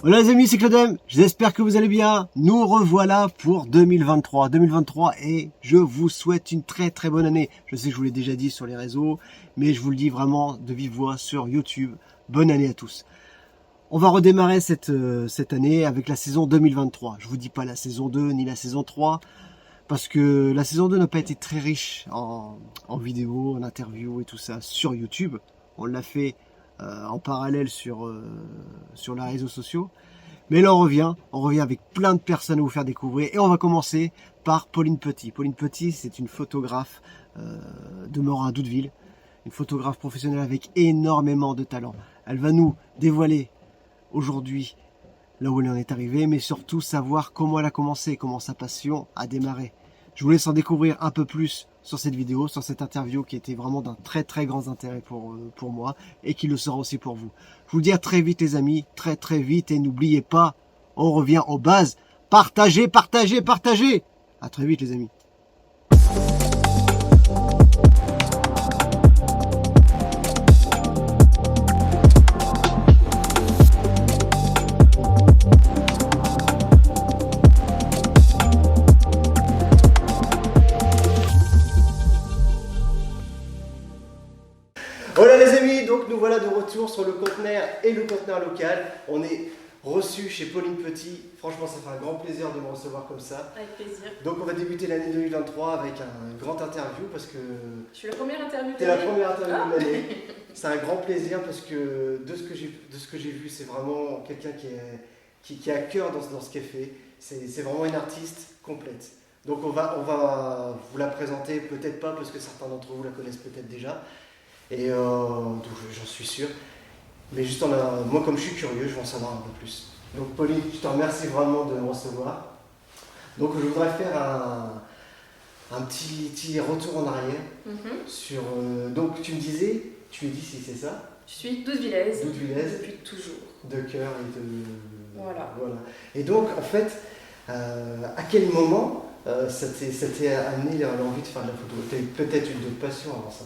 Hola les amis, c'est Claudem, j'espère que vous allez bien. Nous revoilà pour 2023. 2023 et je vous souhaite une très bonne année. Je sais que je vous l'ai déjà dit sur les réseaux, mais je vous le dis vraiment de vive voix sur YouTube. Bonne année à tous. On va redémarrer cette année avec la saison 2023. Je vous dis pas la saison 2 ni la saison 3, parce que la saison 2 n'a pas été très riche en vidéos, en interviews et tout ça sur YouTube. On l'a fait en parallèle sur les réseaux sociaux. Mais là on revient avec plein de personnes à vous faire découvrir. Et on va commencer par Pauline Petit. Pauline Petit, c'est une photographe demeurant à Doudeville. Une photographe professionnelle avec énormément de talent. Elle va nous dévoiler aujourd'hui là où elle en est arrivée, mais surtout savoir comment elle a commencé, comment sa passion a démarré. Je vous laisse en découvrir un peu plus sur cette vidéo, sur cette interview qui était vraiment d'un très grand intérêt pour moi et qui le sera aussi pour vous. Je vous dis à très vite les amis, très vite, et n'oubliez pas, on revient aux bases. Partagez. À très vite les amis. Voilà les amis, donc nous voilà de retour sur le conteneur et le conteneur local. On est reçu chez Pauline Petit. Franchement, ça fait un grand plaisir de me recevoir comme ça. Avec plaisir. Donc on va débuter l'année 2023 avec un grand interview parce que... Je suis la première interview de T'es la première interview de l'année. l'année. C'est un grand plaisir parce que de ce que j'ai vu, c'est vraiment quelqu'un qui a à cœur dans ce qu'elle fait. C'est vraiment une artiste complète. Donc on va vous la présenter, peut-être pas parce que certains d'entre vous la connaissent peut-être déjà. Et donc j'en suis sûr. Mais juste moi comme je suis curieux, je veux en savoir un peu plus. Donc Pauline, je te remercie vraiment de me recevoir. Donc je voudrais faire un petit retour en arrière sur... donc tu me disais, tu es d'ici, c'est ça? Je suis Doudevillaise. Doudevillaise. Depuis toujours. De cœur et de... Voilà. Et donc en fait, à quel moment ça t'est amené l'envie de faire de la photo? Tu as eu peut-être une autre passion avant ça?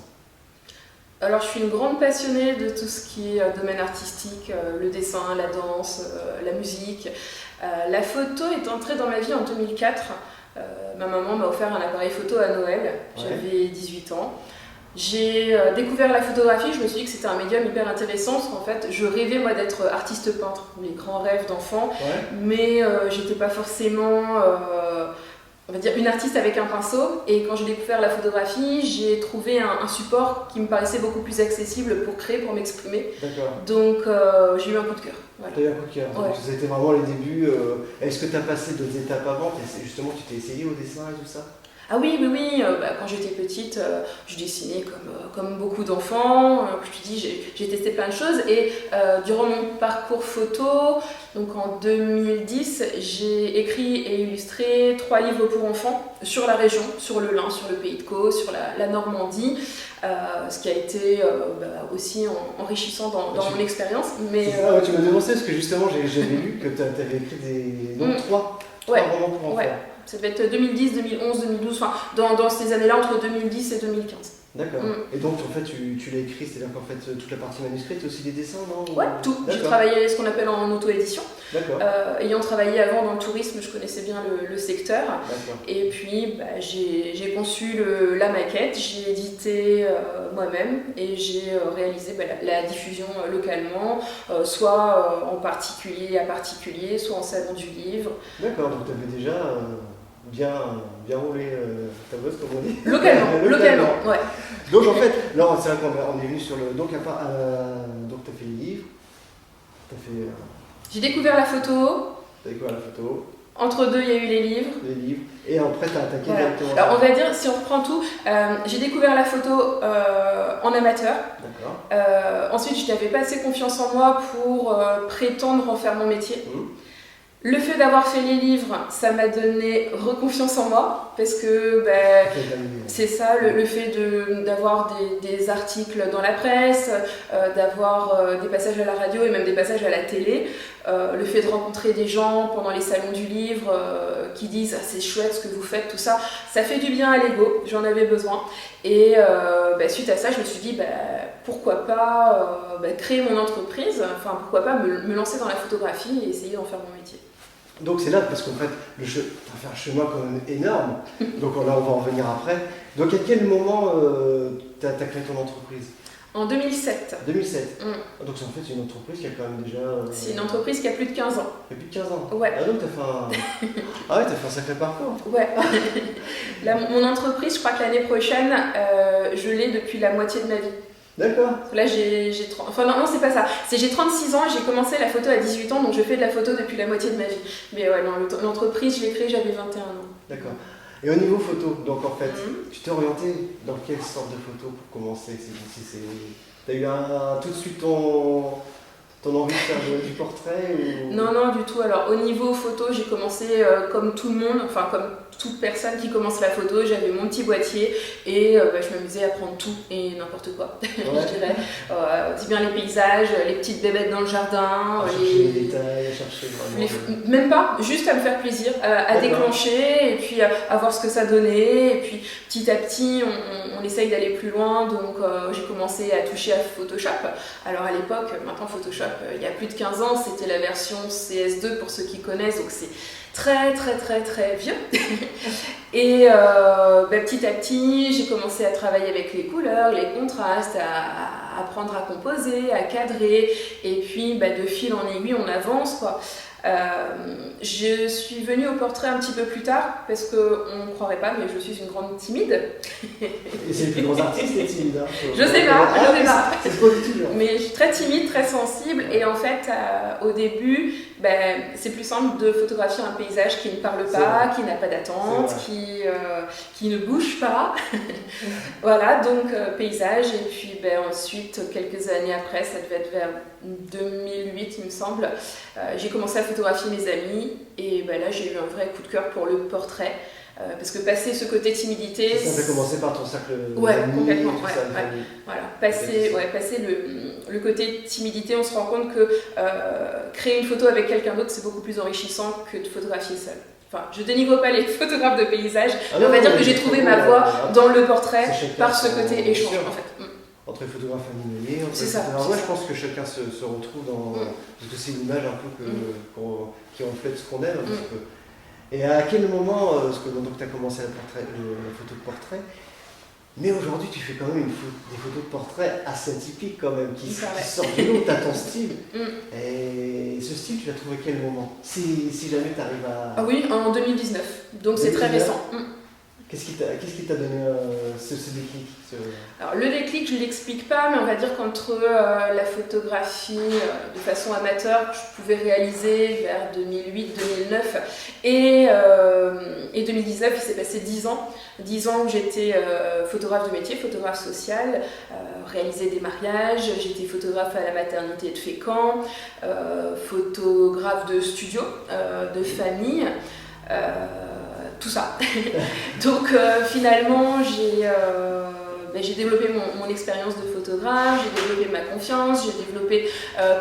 Alors je suis une grande passionnée de tout ce qui est domaine artistique, le dessin, la danse, la musique. La photo est entrée dans ma vie en 2004. Ma maman m'a offert un appareil photo à Noël, j'avais 18 ans. J'ai découvert la photographie, je me suis dit que c'était un médium hyper intéressant parce qu'en fait je rêvais moi d'être artiste peintre, les grands rêves d'enfant, mais j'étais pas forcément on va dire une artiste avec un pinceau, et quand j'ai découvert la photographie, j'ai trouvé un support qui me paraissait beaucoup plus accessible pour créer, pour m'exprimer. Donc j'ai eu un coup de cœur. Voilà. Tu as eu un coup de cœur, donc c'était vraiment les débuts. Est-ce que tu as passé d'autres étapes avant? Justement, tu t'es essayé au dessin et tout ça? Ah oui, quand j'étais petite, je dessinais comme beaucoup d'enfants. Je te dis, j'ai testé plein de choses, et durant mon parcours photo, donc en 2010, j'ai écrit et illustré 3 livres pour enfants sur la région, sur le Lin, sur le Pays de Caux, sur la Normandie, ce qui a été aussi enrichissant dans mon expérience. Mais tu m'as devancé parce que justement j'avais lu que tu avais écrit trois romans pour enfants. Ça devait être 2010, 2011, 2012, enfin dans ces années-là, entre 2010 et 2015. D'accord. Et donc en fait tu l'as écrit, c'est-à-dire qu'en fait toute la partie manuscrite, aussi des dessins, non? Ouais, tout. J'ai travaillé ce qu'on appelle en auto-édition. D'accord. Ayant travaillé avant dans le tourisme, je connaissais bien le secteur. Et puis j'ai conçu la maquette, j'ai édité moi-même, et j'ai réalisé la diffusion localement, soit en particulier à particulier, soit en salon du livre. D'accord, donc tu avais déjà bien roulé ta bosse, comme on dit. Localement, ouais. Donc en fait, là c'est vrai qu'on est venu sur le... Donc tu as fait les livres, J'ai découvert la photo. T'as découvert la photo. Entre deux, il y a eu les livres. Et après, tu as attaqué directement. Alors, on va dire, si on reprend tout, j'ai découvert la photo en amateur. Ensuite, je n'avais pas assez confiance en moi pour prétendre en faire mon métier. Le fait d'avoir fait les livres, ça m'a donné reconfiance en moi, parce que c'est ça, le fait d'avoir des articles dans la presse, d'avoir des passages à la radio et même des passages à la télé, le fait de rencontrer des gens pendant les salons du livre qui disent « Ah, c'est chouette ce que vous faites », tout ça, ça fait du bien à l'ego, j'en avais besoin. Et suite à ça, je me suis dit pourquoi pas créer mon entreprise, enfin pourquoi pas me lancer dans la photographie et essayer d'en faire mon métier. Donc c'est là, parce qu'en fait, tu as fait un chemin quand même énorme, donc là on va en revenir après. Donc à quel moment tu as créé ton entreprise? En 2007. 2007. Donc en fait c'est une entreprise qui a quand même déjà... C'est une entreprise qui a plus de 15 ans. Il y a plus de 15 ans? Ouais. Ah donc t'as fait un sacré parcours. Ouais. Mon entreprise, je crois que l'année prochaine, je l'ai depuis la moitié de ma vie. D'accord. Là, enfin non, c'est pas ça. J'ai 36 ans et j'ai commencé la photo à 18 ans, donc je fais de la photo depuis la moitié de ma vie. Mais ouais, non, l'entreprise, je l'ai créée, j'avais 21 ans. D'accord. Et au niveau photo, donc en fait, tu t'es orienté dans quelle sorte de photo pour commencer? T'as eu tout de suite ton envie de faire du portrait ou... Non, du tout. Alors, au niveau photo, j'ai commencé comme tout le monde, enfin comme toute personne qui commence la photo. J'avais mon petit boîtier et je m'amusais à prendre tout et n'importe quoi, je dirais. Aussi bien les paysages, les petites bébêtes dans le jardin. Chercher les détails, chercher vraiment... Même pas, juste à me faire plaisir, à déclencher et puis à voir ce que ça donnait. Et puis petit à petit, on essaye d'aller plus loin. Donc j'ai commencé à toucher à Photoshop. Alors à l'époque, maintenant Photoshop, il y a plus de 15 ans, c'était la version CS2 pour ceux qui connaissent, donc c'est très vieux. Et petit à petit, j'ai commencé à travailler avec les couleurs, les contrastes, à apprendre à composer, à cadrer, et puis de fil en aiguille, on avance quoi. Je suis venue au portrait un petit peu plus tard parce qu'on ne croirait pas, mais je suis une grande timide. Et c'est les plus grands artistes les timides, hein. Je sais pas. C'est ce qu'on dit toujours. Mais je suis très timide, très sensible, et en fait, au début, c'est plus simple de photographier un paysage qui ne parle pas, qui n'a pas d'attente, qui ne bouge pas. Voilà, donc paysage, et puis ensuite, quelques années après, ça devait être vers 2008, il me semble, j'ai commencé à photographier mes amis, et là, j'ai eu un vrai coup de cœur pour le portrait. Parce que passer ce côté timidité... Ça fait commencer par ton cercle d'amis, complètement, voilà. Passer le côté timidité, on se rend compte que créer une photo avec quelqu'un d'autre, c'est beaucoup plus enrichissant que de photographier seul. Enfin, je dénigre pas les photographes de paysage, mais on va dire que j'ai trouvé ma voie dans le portrait par ce côté échange, en fait. Entre les photographes animaliers, c'est ça. Je pense que chacun se retrouve dans... Parce que c'est une image un peu qui reflète ce qu'on aime un petit peu. Et à quel moment, parce que donc tu as commencé la photo de portrait, mais aujourd'hui tu fais quand même des photos de portrait assez atypiques quand même, qui sortent du lot, tu as ton style. Et ce style, tu l'as trouvé à quel moment? Si jamais tu arrives à... Ah oui, en 2019, donc c'est très récent. Qu'est-ce qui t'a donné ce déclic? Alors le déclic, je ne l'explique pas, mais on va dire qu'entre la photographie de façon amateur que je pouvais réaliser vers 2008-2009 et 2019, il s'est passé 10 ans. 10 ans où j'étais photographe de métier, photographe social, réalisais des mariages, j'étais photographe à la maternité de Fécamp, photographe de studio, de famille. Tout ça. Donc finalement, j'ai développé mon expérience de photographe, j'ai développé ma confiance, j'ai développé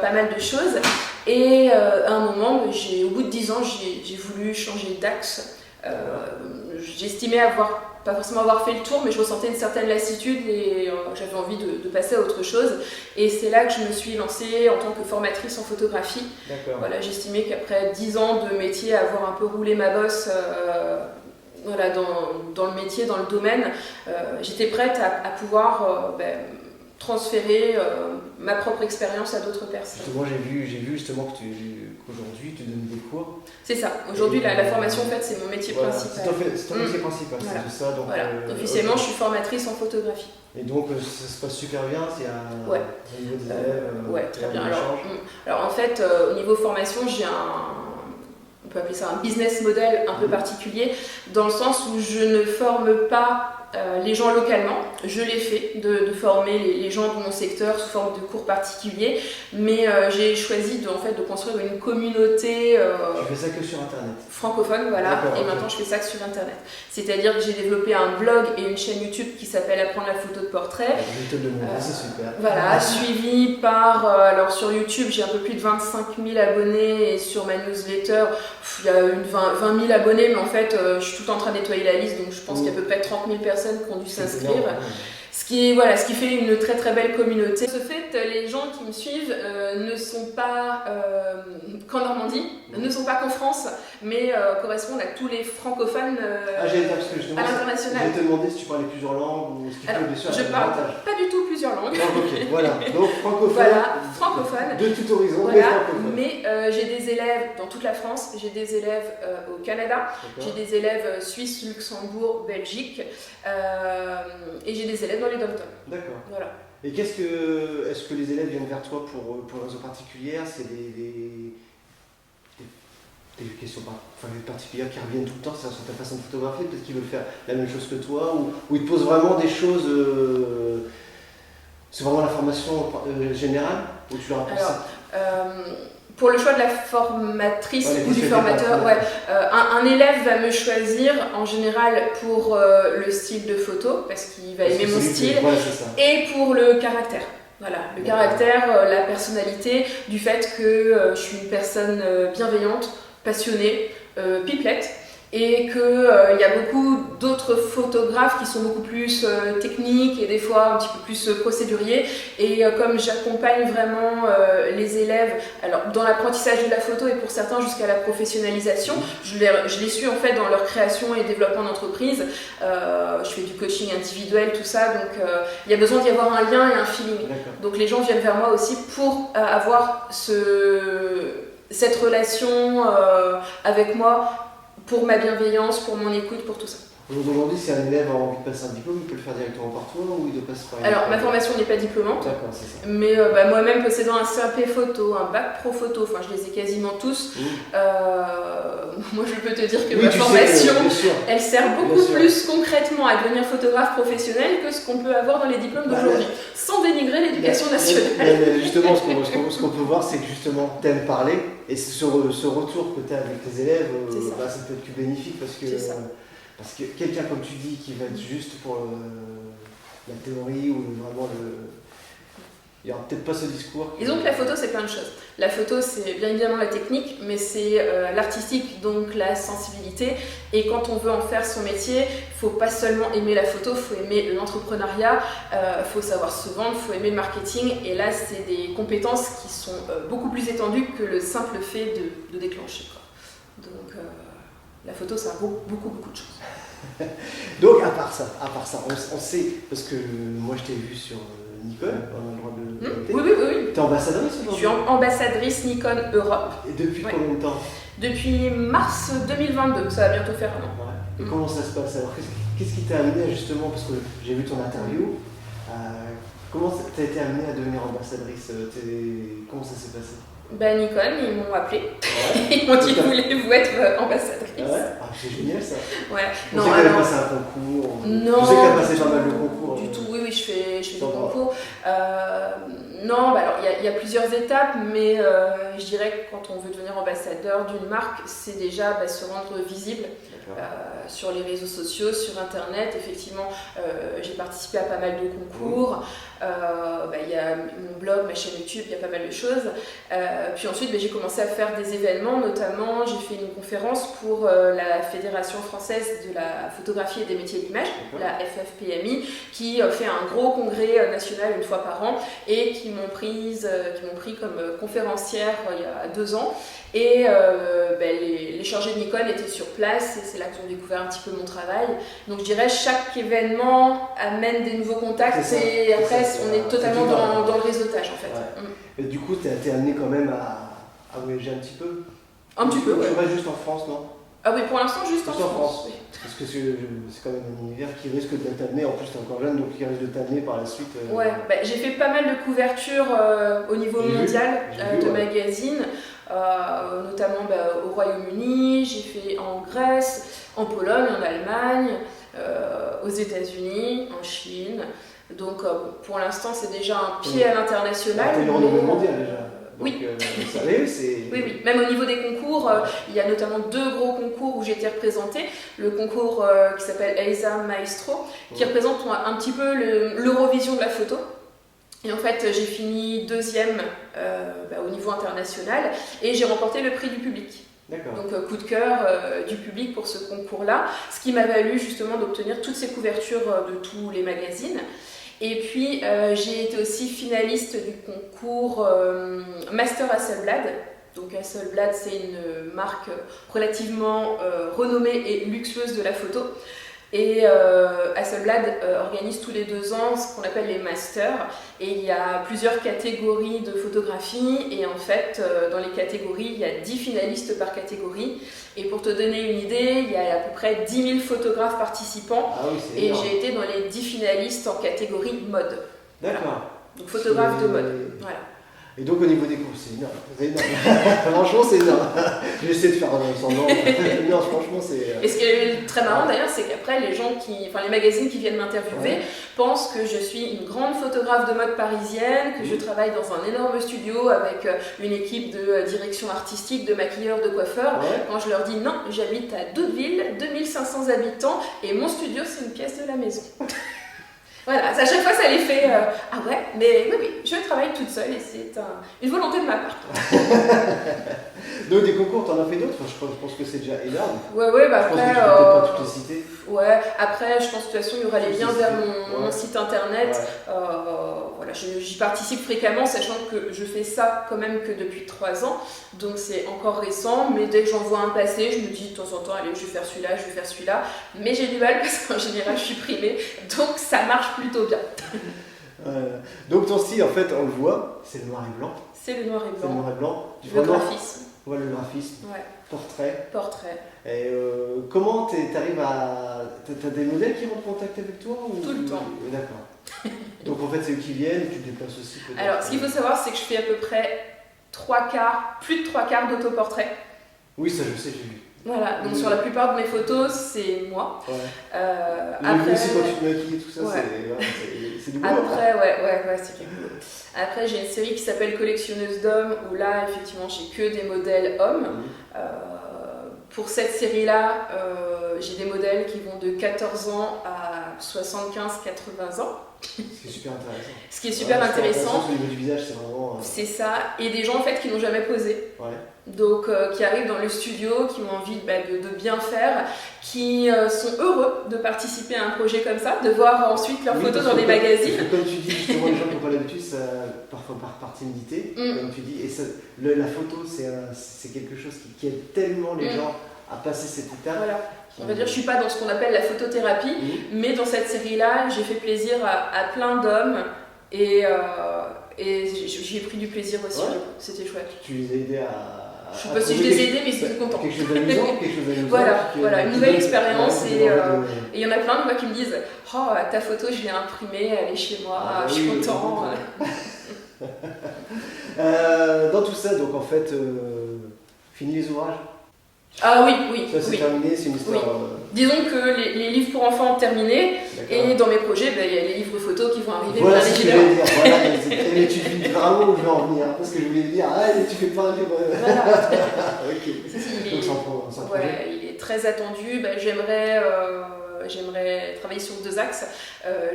pas mal de choses. Et à un moment, au bout de 10 ans, j'ai voulu changer d'axe. J'estimais pas forcément avoir fait le tour, mais je ressentais une certaine lassitude et j'avais envie de passer à autre chose. Et c'est là que je me suis lancée en tant que formatrice en photographie. Voilà, j'estimais qu'après 10 ans de métier, avoir un peu roulé ma bosse dans le métier, dans le domaine, j'étais prête à pouvoir transférer ma propre expérience à d'autres personnes. Justement, j'ai vu justement qu'aujourd'hui tu donnes des cours. C'est ça. Aujourd'hui, la formation, en fait, c'est mon métier principal. C'est ton métier principal, voilà. C'est ça. Donc, officiellement, je suis formatrice en photographie. Et donc, ça se passe super bien, c'est au niveau des élèves. Très bien. Alors, en fait, au niveau formation, j'ai on peut appeler ça un business model un peu particulier, dans le sens où je ne forme pas les gens localement. Je l'ai fait, de former les gens de mon secteur sous forme de cours particuliers, mais j'ai choisi en fait, de construire une communauté Tu fais ça que sur Internet? Francophone, voilà, et maintenant je fais ça que sur Internet. C'est-à-dire que j'ai développé un blog et une chaîne YouTube qui s'appelle Apprendre la photo de portrait. Je vais te le demander, c'est super. Voilà, suivi par, alors sur YouTube j'ai un peu plus de 25 000 abonnés et sur ma newsletter il y a 20 000 abonnés, mais en fait je suis tout le temps en train de nettoyer la liste, donc je pense qu'il y a à peu près 30 000 personnes qui ont dû s'inscrire. Ce qui fait une très très belle communauté. De ce fait, les gens qui me suivent ne sont pas qu'en Normandie, ne sont pas qu'en France, mais correspondent à tous les francophones parce que à l'international. Je vais te demander si tu parlais plusieurs langues ou ce qui peut bien sûr. Je parle pas du tout plusieurs langues. Ok, voilà. Donc francophone. Voilà, francophone. De tout horizon, voilà, mais j'ai des élèves dans toute la France, j'ai des élèves au Canada, j'ai des élèves Suisse, Luxembourg, Belgique, et j'ai des élèves dans les dom-toms. D'accord. Voilà. Et est-ce que les élèves viennent vers toi pour une raison particulière? C'est des questions particulières qui reviennent tout le temps sur ta façon de photographier? Peut-être qu'ils veulent faire la même chose que toi, ou ils te posent vraiment des choses. C'est vraiment la formation générale ou tu leur apprends ça? Pour le choix de la formatrice ou du formateur, un élève va me choisir en général pour le style de photo, parce qu'il va aimer mon style, et pour le caractère. Voilà, le caractère, la personnalité, du fait que je suis une personne bienveillante, passionnée, pipelette, et qu'il y a beaucoup d'autres photographes qui sont beaucoup plus techniques et des fois un petit peu plus procéduriers. Et comme j'accompagne vraiment les élèves alors, dans l'apprentissage de la photo et pour certains jusqu'à la professionnalisation, je les suis en fait dans leur création et développement d'entreprise. Je fais du coaching individuel, tout ça, donc il y a besoin d'y avoir un lien et un feeling. Donc les gens viennent vers moi aussi pour avoir cette relation avec moi, pour ma bienveillance, pour mon écoute, pour tout ça. Aujourd'hui, si un élève a envie de passer un diplôme, il peut le faire directement par toi ou il doit passer par une Alors, ma formation n'est pas diplômante. D'accord, c'est ça. Mais moi-même, possédant un CAP photo, un bac pro photo, enfin, je les ai quasiment tous. Moi, je peux te dire que ma formation, elle sert beaucoup plus concrètement à devenir photographe professionnel que ce qu'on peut avoir dans les diplômes d'aujourd'hui, sans dénigrer l'éducation nationale. Mais justement, ce qu'on peut voir, c'est que justement, tu aimes parler et ce retour que tu as avec les élèves, ça peut être que bénéfique parce que quelqu'un, comme tu dis, qui va être juste pour la théorie ou vraiment il n'y aura peut-être pas ce discours. Disons que la photo, c'est plein de choses. La photo, c'est bien évidemment la technique, mais c'est l'artistique, donc la sensibilité. Et quand on veut en faire son métier, il ne faut pas seulement aimer la photo, il faut aimer l'entrepreneuriat, il faut savoir se vendre, il faut aimer le marketing. Et là, c'est des compétences qui sont beaucoup plus étendues que le simple fait de déclencher, quoi. Donc, la photo, ça a beaucoup de choses. Donc, à part ça, on sait, parce que moi, je t'ai vu sur Nikon, on a le droit de noter. Oui. Tu es ambassadrice aujourd'hui? Je suis ambassadrice Nikon Europe. Et depuis combien de temps? Depuis mars 2022, ça va bientôt faire un an. Ouais. Et comment ça se passe alors? Qu'est-ce qui t'a amené justement, parce que j'ai vu ton interview, comment tu as été amenée à devenir ambassadrice? Comment ça s'est passé? Nikon, ils m'ont appelé. Ils m'ont dit voulez-vous être ambassadrice? C'est génial ça. Ouais. Je sais qu'elle a passé un concours. Non. Je sais qu'elle a passé pas mal de concours. Du tout, oui, je fais des concours. Non, alors il y a plusieurs étapes, mais je dirais que quand on veut devenir ambassadeur d'une marque, c'est déjà se rendre visible sur les réseaux sociaux, sur internet. Effectivement, j'ai participé à pas mal de concours. Il y a mon blog, ma chaîne YouTube, il y a pas mal de choses. Puis ensuite, j'ai commencé à faire des événements, notamment j'ai fait une conférence pour la Fédération française de la photographie et des métiers de l'image, la FFPMI, qui fait un gros congrès national une fois par an et qui m'ont pris comme conférencière il y a 2 ans. Et les chargés de Nikon étaient sur place et c'est là qu'ils ont découvert un petit peu mon travail. Donc je dirais chaque événement amène des nouveaux contacts et après on est totalement dans le réseautage en fait. Ouais. Et du coup tu as été amené quand même à voyager un petit peu? Un petit peu, ouais. Tu vas juste en France, non? Ah oui, pour l'instant juste en France. Oui. Parce que c'est quand même un univers qui risque de t'amener, en plus tu es encore jeune, donc qui risque de t'amener par la suite. Ouais, j'ai fait pas mal de couvertures au niveau mondial de magazines, notamment au Royaume-Uni, j'ai fait en Grèce, en Pologne, en Allemagne, aux États-Unis, en Chine. Donc pour l'instant, c'est déjà un pied à l'international. Tu as eu le renommée mondial déjà. Donc, oui. Ça, c'est... Oui. Même au niveau des concours, il y a notamment 2 gros concours où j'ai été représentée. Le concours qui s'appelle EISA Maestro, qui représente un petit peu l'Eurovision de la photo. Et en fait, j'ai fini 2e au niveau international et j'ai remporté le prix du public. Donc coup de cœur du public pour ce concours-là, ce qui m'a valu justement d'obtenir toutes ces couvertures de tous les magazines. Et puis j'ai été aussi finaliste du concours Master Hasselblad. Donc Hasselblad, c'est une marque relativement renommée et luxueuse de la photo. Et Hasselblad organise tous les 2 ans ce qu'on appelle les masters, et il y a plusieurs catégories de photographie, et en fait dans les catégories il y a 10 finalistes par catégorie, et pour te donner une idée, il y a à peu près 10 000 photographes participants, et j'ai été dans les 10 finalistes en catégorie mode. D'accord. Voilà. Donc photographe de mode, voilà. Et donc au niveau des cours, c'est énorme. Franchement, c'est énorme. J'essaie de faire semblant. Non, franchement, c'est... Et ce qui est très marrant d'ailleurs, c'est qu'après, les magazines qui viennent m'interviewer pensent que je suis une grande photographe de mode parisienne, que je travaille dans un énorme studio avec une équipe de direction artistique, de maquilleurs, de coiffeurs. Quand je leur dis non, j'habite à Doudeville, 2500 habitants, et mon studio, c'est une pièce de la maison. Voilà, à chaque fois ça les fait ah ouais, mais oui, je travaille toute seule et c'est une volonté de ma part. Donc des concours, t'en as fait d'autres? Je pense que c'est déjà énorme. Ouais, bah je après. pense que tu peux peut-être pas toutes les citer. Ouais, après je pense que de toute façon il y aura les liens vers mon site internet. Voilà, j'y participe fréquemment, sachant que je fais ça quand même que depuis 3 ans, donc c'est encore récent, mais dès que j'en vois un passer, je me dis de temps en temps, allez, je vais faire celui-là, mais j'ai du mal parce qu'en général je suis primée, donc ça marche plutôt bien. Donc ton style, en fait, on le voit, c'est le noir et blanc. C'est le noir et blanc. C'est le noir et blanc. Le graphisme. Ouais, le graphisme. Ouais. Portrait. Et comment t'arrives à... T'as des modèles qui rentrent en contact avec toi ou... Tout le temps. D'accord. Donc en fait, c'est eux qui viennent, tu te déplaces aussi peut-être. Alors, ce qu'il faut savoir, c'est que je fais à peu près plus de 3/4 d'autoportrait. Oui, ça je sais, j'ai vu. Voilà, donc sur la plupart de mes photos, c'est moi. Après aussi quand tu te maquilles et tout ça, c'est du boulot. Après, ouais, c'est du boulot. Après, j'ai une série qui s'appelle Collectionneuse d'hommes, où là, effectivement, j'ai que des modèles hommes. Pour cette série-là, j'ai des modèles qui vont de 14 ans à 75-80 ans. Ce qui est super intéressant. Ce qui est super intéressant. Au niveau du visage, c'est vraiment... C'est ça. Et des gens en fait qui n'ont jamais posé. Donc qui arrivent dans le studio, qui ont envie de bien faire, qui sont heureux de participer à un projet comme ça, de voir ensuite leurs photos dans des magazines. Comme tu dis, justement, les gens qui n'ont pas l'habitude, parfois par timidité, comme tu dis. Et ça, la photo, c'est quelque chose qui aide tellement les gens à passer cette étape. Voilà. On va dire, je suis pas dans ce qu'on appelle la photothérapie, mais dans cette série-là, j'ai fait plaisir à plein d'hommes et j'y ai pris du plaisir aussi. C'était chouette. Tu les as aidés à... Je sais pas si je les ai aidés, mais ils étaient contents. Quelque chose d'amusant, Voilà, une nouvelle expérience. Et il y en a plein de moi qui me disent « Oh, ta photo, je l'ai imprimée, elle est chez moi, je suis content. » Dans tout ça, donc en fait, fini les ouvrages? Ah oui. Ça c'est terminé, c'est une histoire... Disons que les livres pour enfants ont terminé, et dans mes projets, il y a les livres photos qui vont arriver. Voilà ce que je voulais dire, mais tu dis vraiment où je veux en venir, parce que je voulais dire, tu fais pas un livre... Voilà. Ok. Donc sans projet. Il est très attendu, j'aimerais travailler sur 2 axes.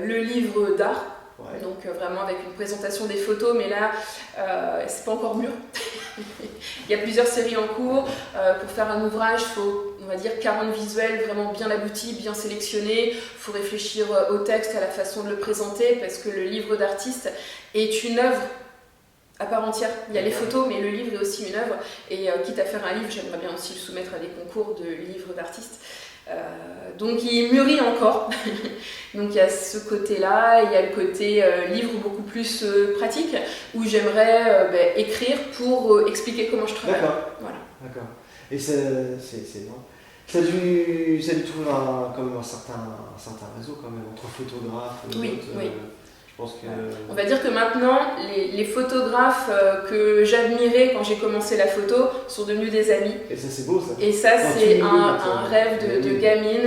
Le livre d'art, donc vraiment avec une présentation des photos, mais là, c'est pas encore mûr. Il y a plusieurs séries en cours. Pour faire un ouvrage, il faut, on va dire, 40 visuels vraiment bien aboutis, bien sélectionnés. Il faut réfléchir au texte, à la façon de le présenter, parce que le livre d'artiste est une œuvre à part entière. Il y a les photos, mais le livre est aussi une œuvre. Et quitte à faire un livre, j'aimerais bien aussi le soumettre à des concours de livres d'artistes. Donc il mûrit encore. Donc il y a ce côté-là, il y a le côté livre beaucoup plus pratique, où j'aimerais écrire pour expliquer comment je travaille. D'accord. Et c'est bon. Ça a dû trouver quand même un certain réseau quand même, entre photographes et autres. Je pense que... On va dire que maintenant, les photographes que j'admirais quand j'ai commencé la photo sont devenus des amis. Et ça c'est beau ça. Et ça c'est un rêve de gamine.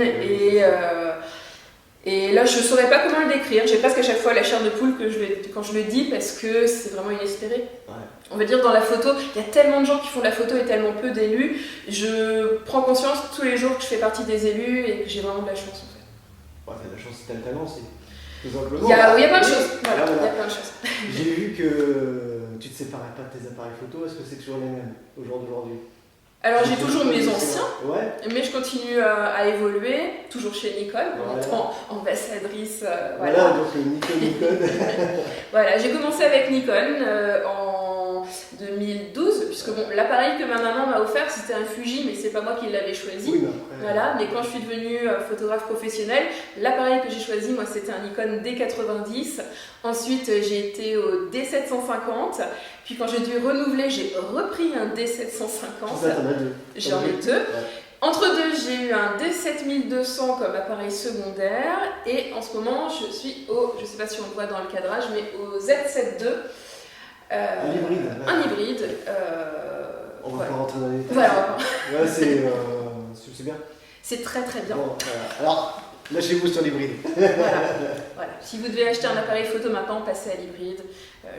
Et là, je ne saurais pas comment le décrire. J'ai presque à chaque fois la chair de poule quand je le dis parce que c'est vraiment inespéré. Ouais. On va dire dans la photo, il y a tellement de gens qui font de la photo et tellement peu d'élus. Je prends conscience tous les jours que je fais partie des élus et que j'ai vraiment de la chance en fait. Ouais, t'as de la chance, t'as le talent aussi. Il y a plein de choses. Voilà, il y a plein de choses. J'ai vu que tu te séparais pas de tes appareils photo. Est-ce que c'est toujours les mêmes au jour d'aujourd'hui? Alors j'ai toujours mes anciens, ouais. mais je continue à évoluer, toujours chez Nikon, en étant ambassadrice. Voilà, donc Nikon. Voilà, j'ai commencé avec Nikon en 2012, puisque bon, l'appareil que ma maman m'a offert c'était un Fuji, mais c'est pas moi qui l'avais choisi. Oui, mais après, voilà, mais quand je suis devenue photographe professionnelle, l'appareil que j'ai choisi, moi c'était un Nikon D90. Ensuite j'ai été au D750. Puis quand j'ai dû renouveler, j'ai repris un D750. Ça, t'en as deux. J'en ai deux. Ouais. Entre deux, j'ai eu un D7200 comme appareil secondaire. Et en ce moment, je suis au, je ne sais pas si on le voit dans le cadrage, mais au Z7 II. Un hybride. Ouais. Un hybride. On va pas rentrer dans les détails. Voilà. Ouais, c'est bien. C'est très très bien. Bon, voilà. Alors, lâchez-vous sur l'hybride. Voilà. Si vous devez acheter un appareil photo maintenant, passez à l'hybride.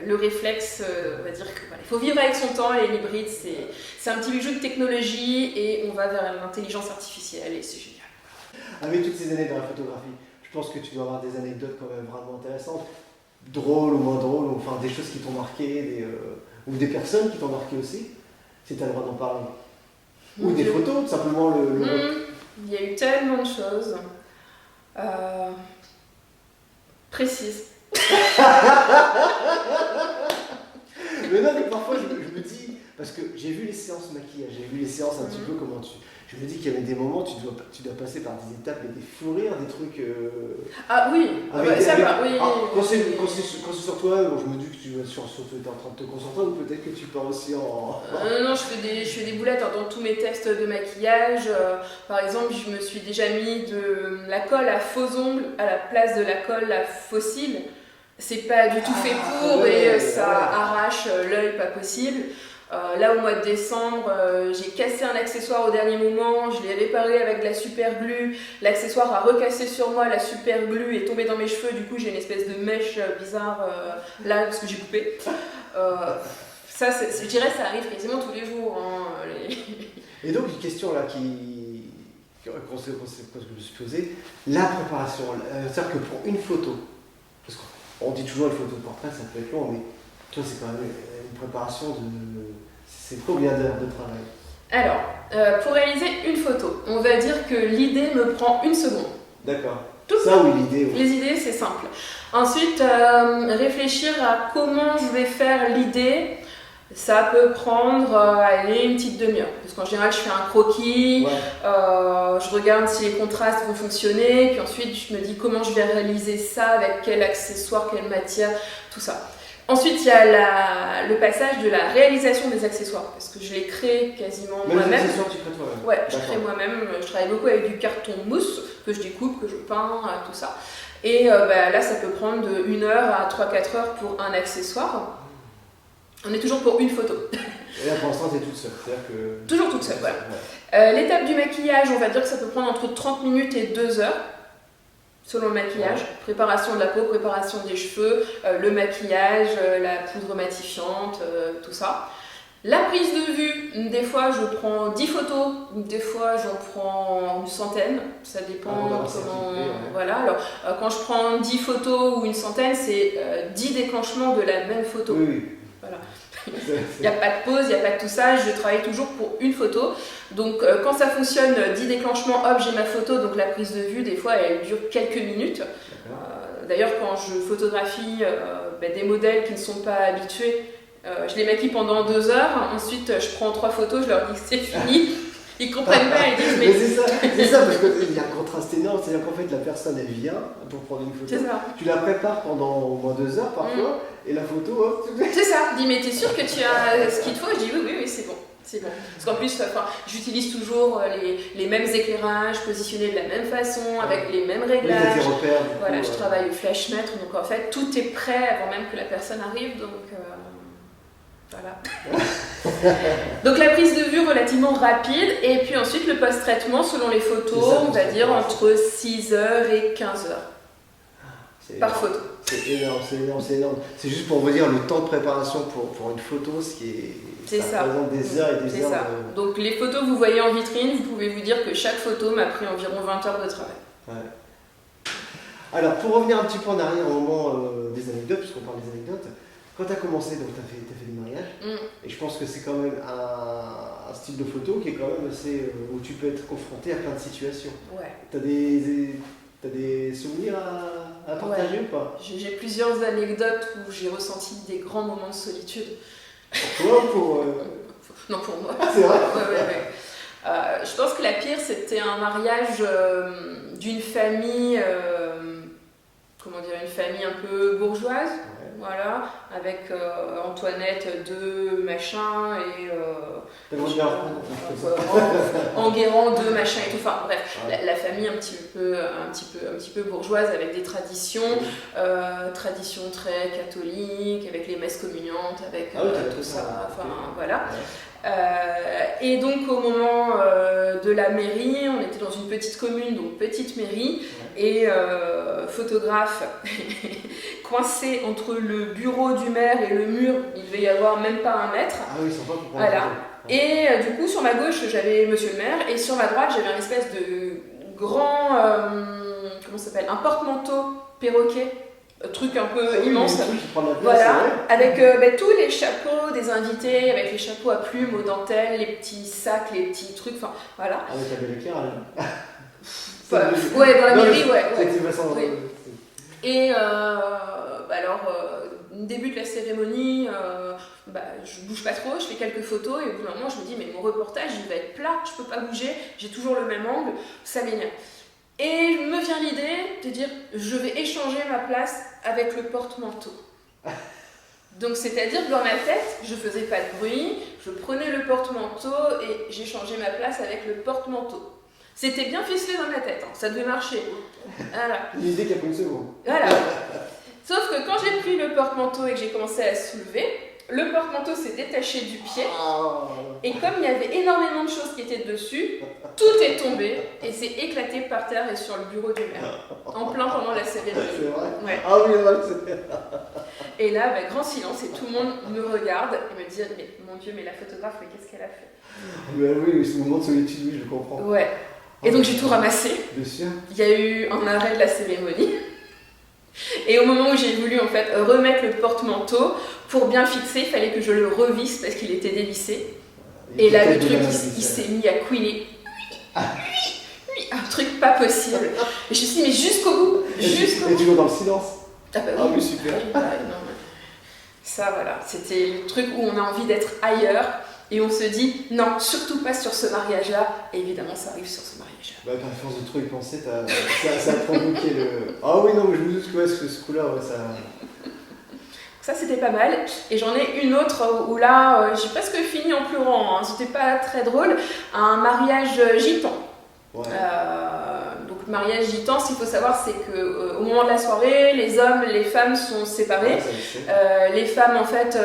Le réflexe, on va dire que voilà, il faut vivre avec son temps et l'hybride, c'est un petit bijou de technologie et on va vers l'intelligence artificielle et c'est génial. Avec toutes ces années dans la photographie, je pense que tu dois avoir des anecdotes quand même vraiment intéressantes, drôles ou moins drôles, enfin des choses qui t'ont marqué, ou des personnes qui t'ont marqué aussi, si tu as le droit d'en parler. Ou des photos, tout simplement Il y a eu tellement de choses. Précises. Mais non, mais parfois je me dis, parce que j'ai vu les séances maquillage, j'ai vu les séances un petit peu comment je me dis qu'il y avait des moments, tu dois passer par des étapes et des fous rires, des trucs... Ah oui, ça va, oui. Quand c'est sur toi, bon, je me dis que tu vas surtout être en train de te concentrer, ou peut-être que tu pars aussi en... Non, je fais des boulettes dans tous mes tests de maquillage. Par exemple, je me suis déjà mis de la colle à faux ongles à la place de la colle à faux cils. C'est pas du tout fait pour et ça arrache l'œil pas possible. Là au mois de décembre, j'ai cassé un accessoire au dernier moment, je l'ai réparé avec de la super glue, l'accessoire a recassé sur moi, la super glue est tombée dans mes cheveux, du coup j'ai une espèce de mèche bizarre là parce que j'ai coupé. Ça, je dirais ça arrive quasiment tous les jours. Hein, Et donc une question là qu'on se posait, la préparation, c'est-à-dire que pour une photo, parce qu'on dit toujours une photo de portrait ça peut être long, mais toi c'est quand même une préparation c'est combien d'heures de travail? Alors, pour réaliser une photo, on va dire que l'idée me prend 1 seconde. D'accord. Tout ça oui, l'idée. Oui. Les idées, c'est simple. Ensuite, réfléchir à comment je vais faire l'idée, ça peut prendre une petite demi-heure. Parce qu'en général, je fais un croquis, je regarde si les contrastes vont fonctionner, puis ensuite, je me dis comment je vais réaliser ça, avec quel accessoire, quelle matière, tout ça. Ensuite, il y a le passage de la réalisation des accessoires, parce que je les crée quasiment moi-même. Les accessoires, tu crées toi-même? Ouais, je crée moi-même. Je travaille beaucoup avec du carton mousse, que je découpe, que je peins, tout ça. Et là, ça peut prendre de 1 heure à 3-4 heures pour un accessoire. On est toujours pour une photo. Et là, pour l'instant, tu es toute seule. C'est-à-dire que... Toujours toute seule, voilà. Ouais. L'étape du maquillage, on va dire que ça peut prendre entre 30 minutes et 2 heures. Selon le maquillage, préparation de la peau, préparation des cheveux, le maquillage, la poudre matifiante, tout ça. La prise de vue, des fois je prends 10 photos, des fois j'en prends une centaine, ça dépend comment... Voilà, alors quand je prends 10 photos ou une centaine, c'est 10 déclenchements de la même photo. Oui. Voilà. Il n'y a pas de pause, il n'y a pas de tout ça, je travaille toujours pour une photo. Donc quand ça fonctionne, 10 déclenchements, hop, j'ai ma photo, donc la prise de vue, des fois, elle dure quelques minutes. D'ailleurs, quand je photographie des modèles qui ne sont pas habitués, je les maquille pendant 2 heures, ensuite je prends 3 photos, je leur dis que c'est fini. Ils comprennent pas, ils disent mais... c'est ça, parce qu'il y a un contraste énorme, c'est-à-dire qu'en fait la personne elle vient pour prendre une photo, tu la prépares pendant au moins 2 heures parfois, et la photo hop... C'est ça, dis mais t'es sûr que tu as ce qu'il te faut? Je dis oui, c'est bon. C'est bon. Parce qu'en plus, j'utilise toujours les mêmes éclairages, positionnés de la même façon, avec les mêmes réglages. Oui, repères, voilà, je travaille au flashmètre, donc en fait tout est prêt avant même que la personne arrive, donc voilà. Donc la prise de vue relativement rapide, et puis ensuite le post-traitement selon les photos, on va dire entre 6 heures et 15 heures. C'est par énorme. photo. C'est énorme, c'est énorme, c'est énorme. C'est juste pour vous dire le temps de préparation pour une photo, ce qui est. C'est ça. représente des heures et des C'est heures. ça. Donc les photos que vous voyez en vitrine, vous pouvez vous dire que chaque photo m'a pris environ 20 heures de travail. Ouais. Alors, pour revenir un petit peu en arrière au moment des anecdotes, puisqu'on parle des anecdotes, quand tu as commencé, donc tu as fait des mariages, et je pense que c'est quand même un style de photo qui est quand même assez. Où tu peux être confronté à plein de situations. Ouais. Tu as des souvenirs à partager ou pas? J'ai plusieurs anecdotes où j'ai ressenti des grands moments de solitude. Pour toi ou pour. Non, pour moi. C'est vrai? Ouais. Je pense que la pire, c'était un mariage d'une famille, comment dire, une famille un peu bourgeoise, voilà, avec Antoinette, deux machins et Enguerrand, deux machins et tout. Enfin bref, la famille un petit peu bourgeoise avec des traditions, traditions très catholiques, avec les messes communiantes, avec tout ça. Enfin voilà. Et donc au moment de la mairie, on était dans une petite commune, donc petite mairie, et photographe coincé entre le bureau du maire et le mur, il devait y avoir même pas 1 mètre. Ah oui, sympa pour voilà. Et du coup sur ma gauche j'avais monsieur le maire et sur ma droite j'avais un espèce de grand, comment ça s'appelle, un porte-manteau perroquet. Truc un peu immense, voilà, avec tous les chapeaux des invités, avec les chapeaux à plumes, aux dentelles, les petits sacs, les petits trucs, enfin voilà. Ah oui, t'avais l'éclair ouais, dans la mairie, ouais. Et début de la cérémonie, je bouge pas trop, je fais quelques photos et au bout d'un moment je me dis mais mon reportage il va être plat, je peux pas bouger, j'ai toujours le même angle, ça m'énerve. Et me vient l'idée de dire je vais échanger ma place avec le porte-manteau. Donc c'est-à-dire que dans ma tête, je faisais pas de bruit, je prenais le porte-manteau et j'échangeais ma place avec le porte-manteau. C'était bien ficelé dans ma tête, hein, ça devait marcher. Voilà. L'idée qui a pris une seconde. Voilà. Sauf que quand j'ai pris le porte-manteau et que j'ai commencé à soulever, le porte-manteau s'est détaché du pied et comme il y avait énormément de choses qui étaient dessus, tout est tombé et s'est éclaté par terre et sur le bureau du maire, en plein pendant la cérémonie. C'est vrai? Ouais. Ah oui, c'est Et là, grand silence et tout le monde me regarde et me dit mais mon Dieu, mais la photographe, mais qu'est-ce qu'elle a fait? Oui, ce moment de solitude, oui, je comprends. Ouais. Et donc j'ai tout ramassé. Bien sûr. Il y a eu un arrêt de la cérémonie. Et au moment où j'ai voulu en fait remettre le porte-manteau, pour bien fixer, il fallait que je le revisse parce qu'il était dévissé. Et là, le truc, il s'est mis à couiner. Un truc pas possible. Et je me suis dit, mais jusqu'au bout. Et toujours dans le silence. Ah bah oui. Ah oui, super. Ça, voilà. C'était le truc où on a envie d'être ailleurs. Et on se dit, non, surtout pas sur ce mariage-là. Et évidemment, ça arrive sur ce mariage-là. Par force de trop y penser, ça a provoqué le... Ah oui, non, mais je me doute que ce coup-là, ça... Ça, c'était pas mal. Et j'en ai une autre où là, j'ai presque fini en pleurant. Hein. C'était pas très drôle. Un mariage gitan. Ouais. Donc, mariage gitan, ce qu'il faut savoir, c'est qu'au moment de la soirée, les hommes, les femmes sont séparés. Ouais, les femmes, en fait,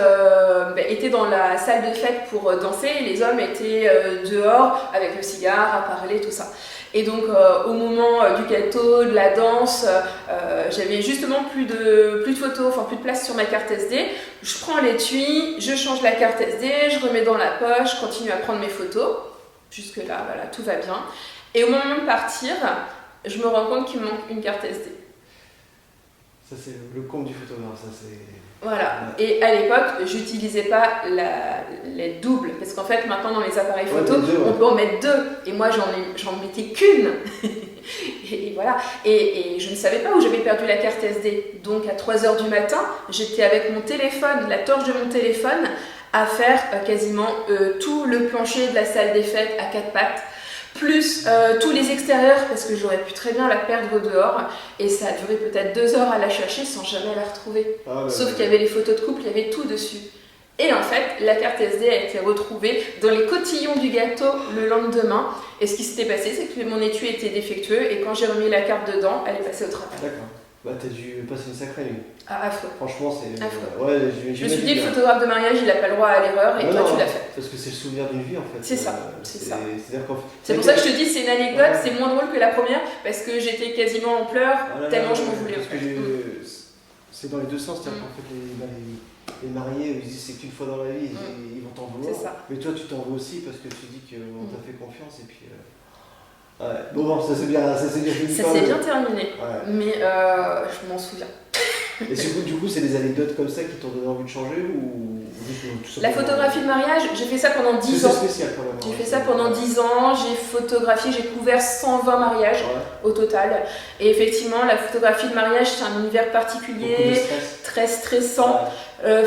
étaient dans la salle de fête pour danser. Et les hommes étaient dehors avec le cigare, à parler, tout ça. Et donc au moment du gâteau, de la danse, j'avais justement plus de photos, enfin plus de place sur ma carte SD. Je prends l'étui, je change la carte SD, je remets dans la poche, je continue à prendre mes photos. Jusque là, voilà, tout va bien. Et au moment de partir, je me rends compte qu'il me manque une carte SD. Ça c'est le comble du photographe, ça c'est... Voilà, et à l'époque, j'utilisais pas les doubles, parce qu'en fait, maintenant dans les appareils photo, on peut en mettre 2, et moi j'en mettais qu'une. Et voilà, et je ne savais pas où j'avais perdu la carte SD. Donc à 3h du matin, j'étais avec mon téléphone, la torche de mon téléphone, à faire quasiment tout le plancher de la salle des fêtes à 4 pattes. Plus tous les extérieurs, parce que j'aurais pu très bien la perdre dehors, et ça a duré peut-être 2 heures à la chercher sans jamais la retrouver. Sauf qu'il y avait les photos de couple, il y avait tout dessus. Et en fait, la carte SD a été retrouvée dans les cotillons du gâteau le lendemain. Et ce qui s'était passé, c'est que mon étui était défectueux, et quand j'ai remis la carte dedans, elle est passée au travers. D'accord. Bah t'as dû passer une sacrée nuit. Ah, affreux. Franchement, c'est... Affreux. Ouais, je me suis dit, le photographe de mariage, il n'a pas le droit à l'erreur, et toi, tu l'as fait. Parce que c'est le souvenir d'une vie, en fait. C'est ça, c'est ça. C'est pour ça que je te dis, c'est une anecdote, c'est moins drôle que la première, parce que j'étais quasiment en pleurs, tellement je m'en voulais. Parce que C'est dans les deux sens, c'est-à-dire qu'en fait, les mariés, ils disent c'est qu'une fois dans la vie, ils vont t'en vouloir. C'est ça. Mais toi, tu t'en veux aussi parce que tu dis qu'on t'a fait confiance et puis. Ouais. Bon, ça s'est bien fini. Ça s'est bien terminé, ouais. mais je m'en souviens. Et du coup, c'est des anecdotes comme ça qui t'ont donné envie de changer ou tout La photographie de mariage, j'ai fait ça pendant 10 ans. C'est spécial quand même. J'ai fait ça pendant 10 ans, j'ai photographié, j'ai couvert 120 mariages au total. Et effectivement, la photographie de mariage, c'est un univers particulier, très stressant,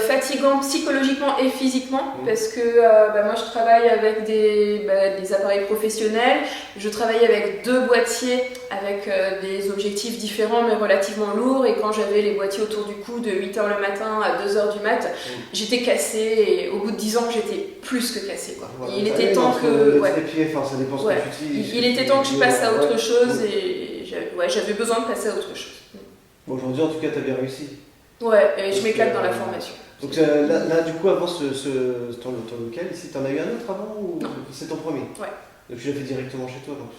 fatigant psychologiquement et physiquement, parce que moi je travaille avec des appareils professionnels, je travaille avec 2 boîtiers avec des objectifs différents mais relativement lourds, et quand j'avais les boîtiers autour du cou de 8h le matin à 2h du mat, j'étais cassée, et au bout de 10 ans j'étais plus que cassée, quoi. Ouais, il était temps que... ça dépend ce que tu dis. Il était temps que je passe à autre chose, et j'avais besoin de passer à autre chose. Bon, aujourd'hui en tout cas tu as bien réussi. Ouais, et je m'éclate dans la formation. Donc là, du coup, avant ton local ici, t'en as eu un autre avant ou non. C'est ton premier? Ouais. Donc tu l'as fait directement chez toi, donc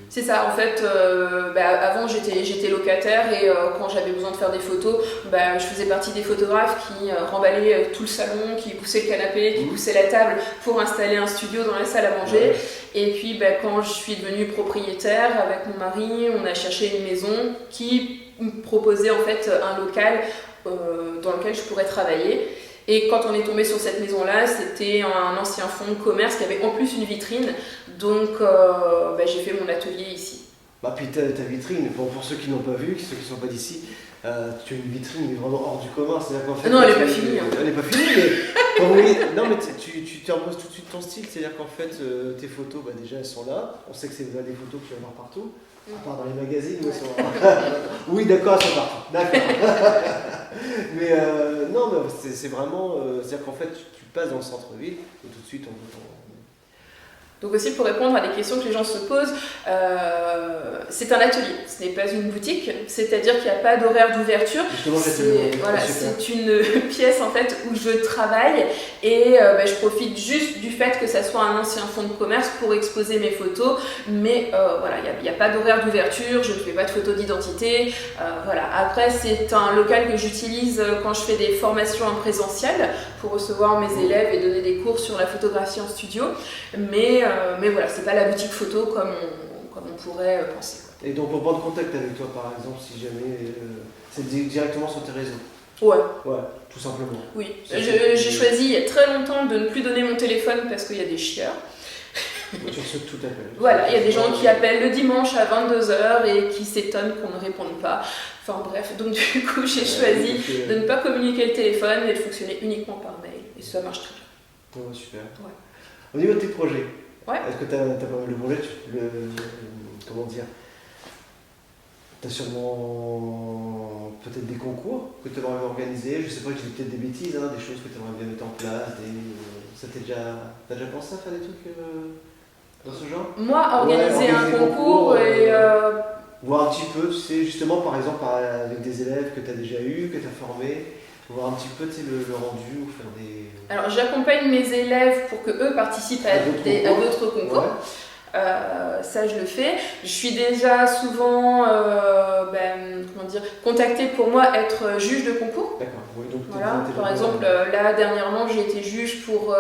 C'est ça, en fait, avant j'étais locataire, et quand j'avais besoin de faire des photos, je faisais partie des photographes qui remballaient tout le salon, qui poussaient le canapé, qui poussaient la table pour installer un studio dans la salle à manger. Ouais. Et puis quand je suis devenue propriétaire avec mon mari, on a cherché une maison qui me proposait en fait un local dans lequel je pourrais travailler. Et quand on est tombé sur cette maison-là, c'était un ancien fonds de commerce qui avait en plus une vitrine. Donc j'ai fait mon atelier ici. Puis ta vitrine, pour ceux qui n'ont pas vu, ceux qui ne sont pas d'ici, tu as une vitrine mais vraiment hors du commun. C'est-à-dire qu'en fait, non, elle n'est pas finie. Elle n'est pas finie, mais tu t'imposes tout de suite ton style. C'est-à-dire qu'en fait, tes photos, déjà elles sont là. On sait que c'est des photos que tu vas voir partout. À part dans les magazines, oui, d'accord, elles sont partout. D'accord. Mais non, mais c'est vraiment. C'est-à-dire qu'en fait, tu passes dans le centre-ville et tout de suite on. Donc aussi, pour répondre à des questions que les gens se posent, c'est un atelier, ce n'est pas une boutique, c'est-à-dire qu'il n'y a pas d'horaire d'ouverture. C'est une pièce en fait où je travaille, et je profite juste du fait que ça soit un ancien fonds de commerce pour exposer mes photos, mais il n'y a pas d'horaire d'ouverture, je ne fais pas de photos d'identité. Après, c'est un local que j'utilise quand je fais des formations en présentiel pour recevoir mes élèves et donner des cours sur la photographie en studio, mais c'est pas la boutique photo comme on pourrait penser. Et donc pour prendre contact avec toi par exemple, si jamais, c'est directement sur tes réseaux? Ouais, tout simplement. Oui, j'ai choisi il y a très longtemps de ne plus donner mon téléphone parce qu'il y a des chieurs. Tu reçois tout appel. Voilà, il y a des gens qui appellent le dimanche à 22h et qui s'étonnent qu'on ne réponde pas. Enfin bref, donc du coup j'ai choisi de ne pas communiquer le téléphone et de fonctionner uniquement par mail. Et ça marche très bien. Super. Ouais. Au niveau de tes projets, est-ce que tu as pas mal de projets? Comment dire? Tu as sûrement peut-être des concours que tu aimerais organiser. Je sais pas, je dis peut-être des bêtises, des choses que tu aimerais bien mettre en place. T'as déjà pensé à faire des trucs dans ce genre? Moi, organiser un concours et... voir un petit peu, tu sais, justement, par exemple, avec des élèves que tu as déjà eu, que tu as formés, voir un petit peu le rendu ou faire des... Alors, j'accompagne mes élèves pour qu'eux participent à d'autres concours. Ouais. Ça, je le fais. Je suis déjà souvent contactée pour moi être juge de concours. D'accord. Oui, donc par exemple, là, dernièrement, j'ai été juge pour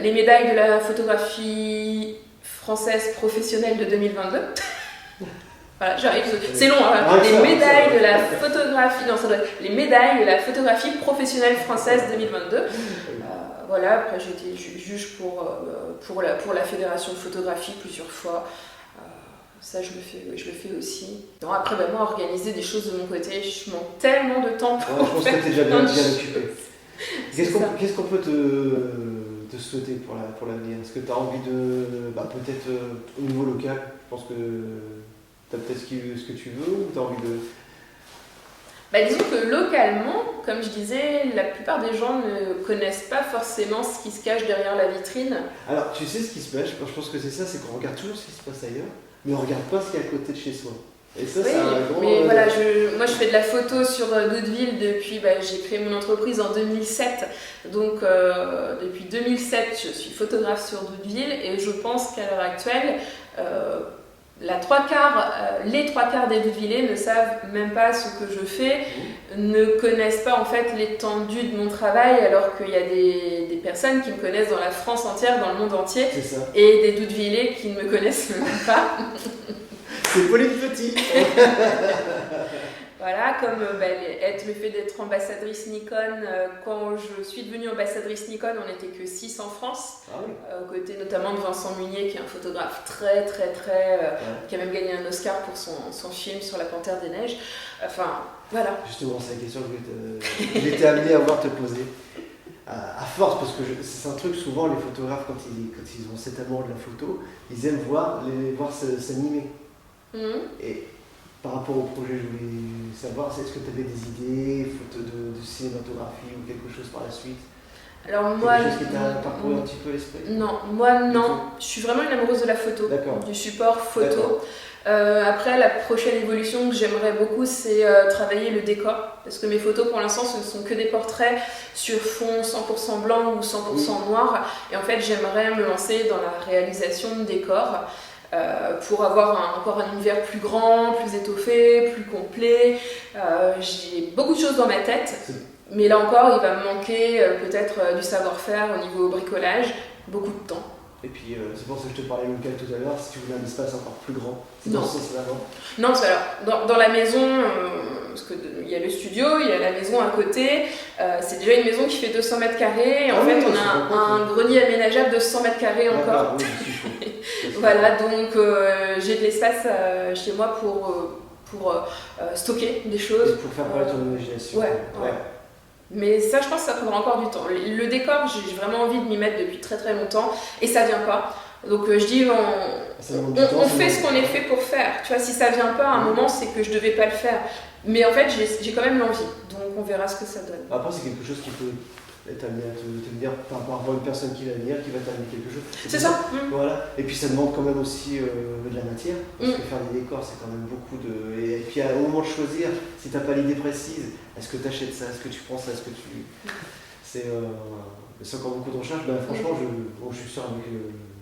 les médailles de la photographie française professionnelle de 2022. Voilà, j'arrive, c'est long, les médailles de la photographie, les médailles de la photographie professionnelle française 2022. Après j'ai été juge pour la fédération de photographie plusieurs fois. Ça, je le fais aussi. Non, après, moi, organiser des choses de mon côté, je manque tellement de temps pour je pense que tu es déjà bien occupé. Qu'est-ce qu'on peut te souhaiter pour l'avenir? Est-ce que tu as envie de... peut-être au niveau local, je pense que tu as peut-être ce que tu veux, ou tu as envie de... Disons que localement, comme je disais, la plupart des gens ne connaissent pas forcément ce qui se cache derrière la vitrine. Alors, tu sais ce qui se passe, je pense que c'est ça, c'est qu'on regarde toujours ce qui se passe ailleurs, mais on ne regarde pas ce qu'il y a à côté de chez soi. Et ça, oui, mais voilà, moi je fais de la photo sur Doudeville depuis, j'ai créé mon entreprise en 2007, donc depuis 2007 je suis photographe sur Doudeville, et je pense qu'à l'heure actuelle, les trois quarts des Doudevillers ne savent même pas ce que je fais, ne connaissent pas en fait l'étendue de mon travail, alors qu'il y a des personnes qui me connaissent dans la France entière, dans le monde entier, et des Doudevillers qui ne me connaissent même pas. C'est Pauline Petit. Voilà, comme le fait d'être ambassadrice Nikon. Quand je suis devenue ambassadrice Nikon, on n'était que 6 en France, aux côtés notamment de Vincent Munier, qui est un photographe très, qui a même gagné un Oscar pour son film sur la Panthère des Neiges. Enfin, voilà. Justement, c'est la question que j'étais amené à voir te poser. À force, parce que c'est un truc, souvent les photographes, quand ils ont cet amour de la photo, ils aiment voir s'animer. Et par rapport au projet, je voulais savoir, est-ce que tu avais des idées, de cinématographie ou quelque chose par la suite? Alors moi, quelque chose qui t'a parcouru un petit peu l'esprit? Non, moi non. Je suis vraiment une amoureuse de la photo, du support photo. Après, la prochaine évolution que j'aimerais beaucoup, c'est travailler le décor. Parce que mes photos, pour l'instant, ce ne sont que des portraits sur fond 100% blanc ou 100% noir. Et en fait, j'aimerais me lancer dans la réalisation de décors. Pour avoir encore un univers plus grand, plus étoffé, plus complet. J'ai beaucoup de choses dans ma tête, mais là encore, il va me manquer peut-être du savoir-faire au niveau bricolage, beaucoup de temps. Et puis c'est pour ça que je te parlais local tout à l'heure, si tu voulais un espace encore plus grand, c'est non. Dans ce sens-là, non ? Non, parce que alors, dans la maison, parce qu'il y a le studio, il y a la maison à côté, c'est déjà une maison qui fait 200 mètres carrés, et en fait on a un grenier aménageable de 100 mètres carrés encore. Voilà, donc j'ai de l'espace chez moi pour stocker des choses. Et pour faire parler ton imagination. Ouais. Mais ça, je pense que ça prendra encore du temps. Le décor, j'ai vraiment envie de m'y mettre depuis très très longtemps, et ça vient pas. Donc je dis, on fait ce qu'on est fait pour faire. Tu vois, si ça vient pas à un moment, c'est que je devais pas le faire. Mais en fait, j'ai quand même l'envie. Donc on verra ce que ça donne. Après, c'est quelque chose qui peut être amené à te dire par rapport à une personne qui va venir, qui va t'amener quelque chose. C'est ça. Voilà. Et puis ça demande quand même aussi de la matière. Parce que faire des décors, c'est quand même beaucoup de. Et puis au moment de choisir, si t'as pas l'idée précise, est-ce que tu achètes ça, est-ce que tu prends ça, est-ce que tu. C'est encore beaucoup de recherche. Ben, franchement, je suis sûr avec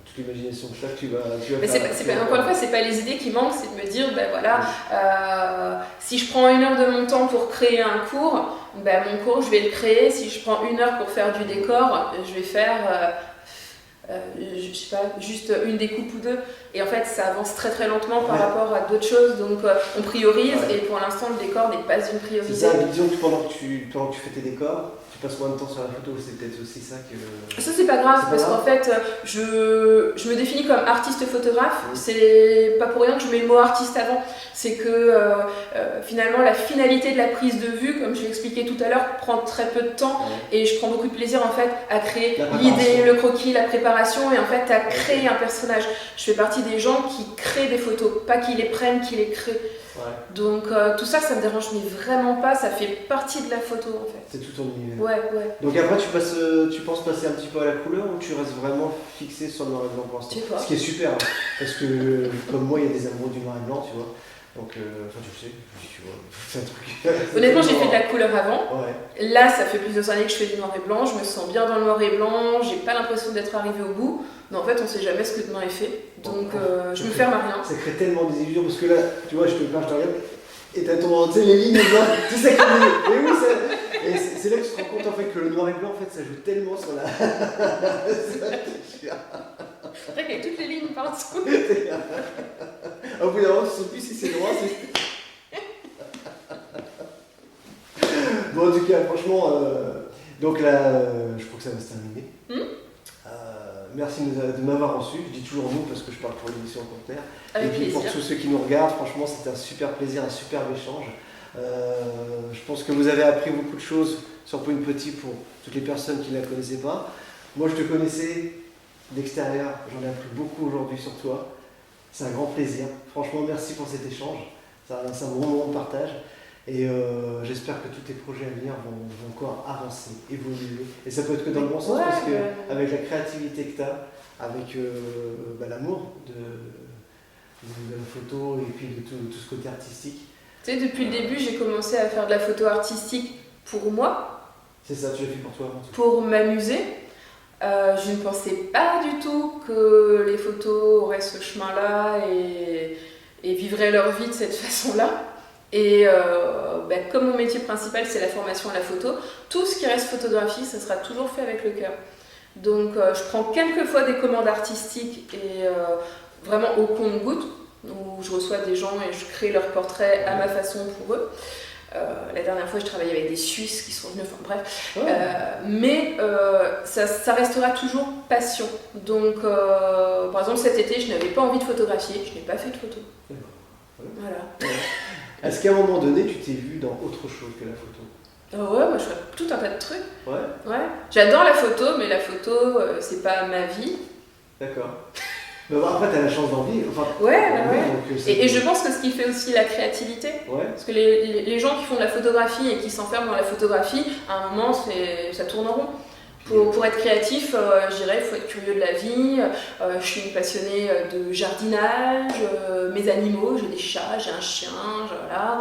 toute l'imagination que tu vas mais faire. Encore une fois, c'est pas les idées qui manquent, c'est de me dire, ben voilà, si je prends 1 heure de mon temps pour créer un cours, ben mon cours, je vais le créer. Si je prends 1 heure pour faire du décor, je vais faire, je sais pas, juste une découpe ou 2. Et en fait, ça avance très très lentement par rapport à d'autres choses, donc on priorise, et pour l'instant, le décor n'est pas une priorité. C'est ça, disons que pendant que tu fais tes décors, tu passes moins de temps sur la photo, c'est peut-être aussi ça que... Ça, c'est pas grave, parce qu'en fait, je me définis comme artiste photographe. C'est pas pour rien que je mets le mot artiste avant. C'est que finalement, la finalité de la prise de vue, comme je l'ai expliqué tout à l'heure, prend très peu de temps, et je prends beaucoup de plaisir en fait à créer l'idée, le croquis, la préparation, et en fait à créer un personnage. Je fais partie des gens qui créent des photos, pas qui les prennent, qui les créent. Donc tout ça, ça me dérange mais vraiment pas, ça fait partie de la photo en fait. C'est tout ton univers. Ouais. Donc après tu penses passer un petit peu à la couleur, ou tu restes vraiment fixé sur le noir et blanc pour l'instant? Ce qui est super, hein, parce que comme moi, il y a des amoureux du noir et blanc, tu vois. Donc, enfin, tu le sais, tu vois, c'est un truc. Honnêtement, j'ai fait de la couleur avant. Là, ça fait plusieurs années que je fais du noir et blanc, je me sens bien dans le noir et blanc, j'ai pas l'impression d'être arrivée au bout. Mais en fait, on sait jamais ce que demain est fait, donc je me ferme à rien. Ça crée tellement des illusions, parce que là, tu vois, je te regarde, et t'as tu sais, les lignes là, tu sais que et oui, c'est là que tu te rends compte en fait que le noir et blanc, en fait, ça joue tellement sur la. C'est vrai qu'il y a toutes les lignes partout. Au bout d'un moment, tu ne sais plus si c'est droit, c'est. Bon, en tout cas, franchement, donc là, je crois que ça va se terminer. Merci de m'avoir reçu. Je dis toujours nous parce que je parle pour l'émission Conteneur. Et puis pour tous ceux qui nous regardent, franchement, c'était un super plaisir, un superbe échange. Je pense que vous avez appris beaucoup de choses sur Pauline Petit pour toutes les personnes qui ne la connaissaient pas. Moi, je te connaissais d'extérieur, j'en ai appris beaucoup aujourd'hui sur toi. C'est un grand plaisir. Franchement, merci pour cet échange. C'est un bon moment de partage. Et j'espère que tous tes projets à venir vont encore avancer, évoluer. Et ça peut être que dans le bon sens, parce qu'avec la créativité que tu as, avec l'amour de la photo et puis de tout ce côté artistique. Tu sais, depuis le début, j'ai commencé à faire de la photo artistique pour moi. C'est ça, tu l'as fait pour toi avant tout. Pour m'amuser. Je ne pensais pas du tout que les photos auraient ce chemin-là et vivraient leur vie de cette façon-là. Et comme mon métier principal c'est la formation à la photo, tout ce qui reste photographie, ça sera toujours fait avec le cœur. Donc je prends quelquefois des commandes artistiques et vraiment au compte-gouttes, où je reçois des gens et je crée leur portrait à ma façon pour eux. La dernière fois, je travaillais avec des Suisses qui sont venus, enfin bref. Mais ça restera toujours passion. Donc, par exemple, cet été, je n'avais pas envie de photographier, je n'ai pas fait de photo. Voilà. Est-ce qu'à un moment donné, tu t'es vu dans autre chose que la photo? Ouais, moi je fais tout un tas de trucs. Ouais. J'adore la photo, mais la photo, c'est pas ma vie. D'accord. Mais bon, après, t'as la chance d'en vivre. Enfin, ouais. Donc, et je pense que ce qui fait aussi la créativité, parce que les gens qui font de la photographie et qui s'enferment dans la photographie, à un moment, ça tourne en rond. Pour être créatif, je dirais, il faut être curieux de la vie. Je suis une passionnée de jardinage, mes animaux, j'ai des chats, j'ai un chien, voilà.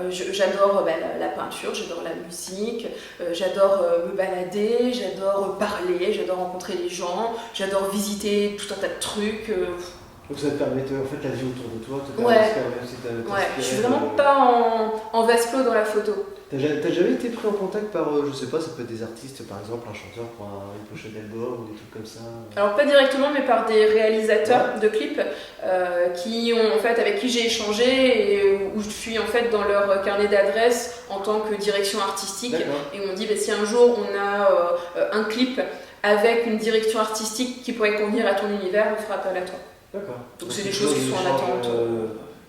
J'adore la peinture, j'adore la musique, j'adore me balader, j'adore parler, j'adore rencontrer les gens, j'adore visiter tout un tas de trucs. Donc ça te permet, en fait, la vie autour de toi, te permet je suis vraiment pas en vase clos dans la photo. T'as jamais été pris en contact par, je sais pas, ça peut être des artistes, par exemple, un chanteur pour une pochette d'album ou des trucs comme ça? Alors pas directement, mais par des réalisateurs de clips qui ont, en fait, avec qui j'ai échangé et où je suis en fait dans leur carnet d'adresses en tant que direction artistique. Et on me dit si un jour on a un clip avec une direction artistique qui pourrait convenir à ton univers, on fera appel à toi. D'accord. Donc c'est des choses qui sont en attente.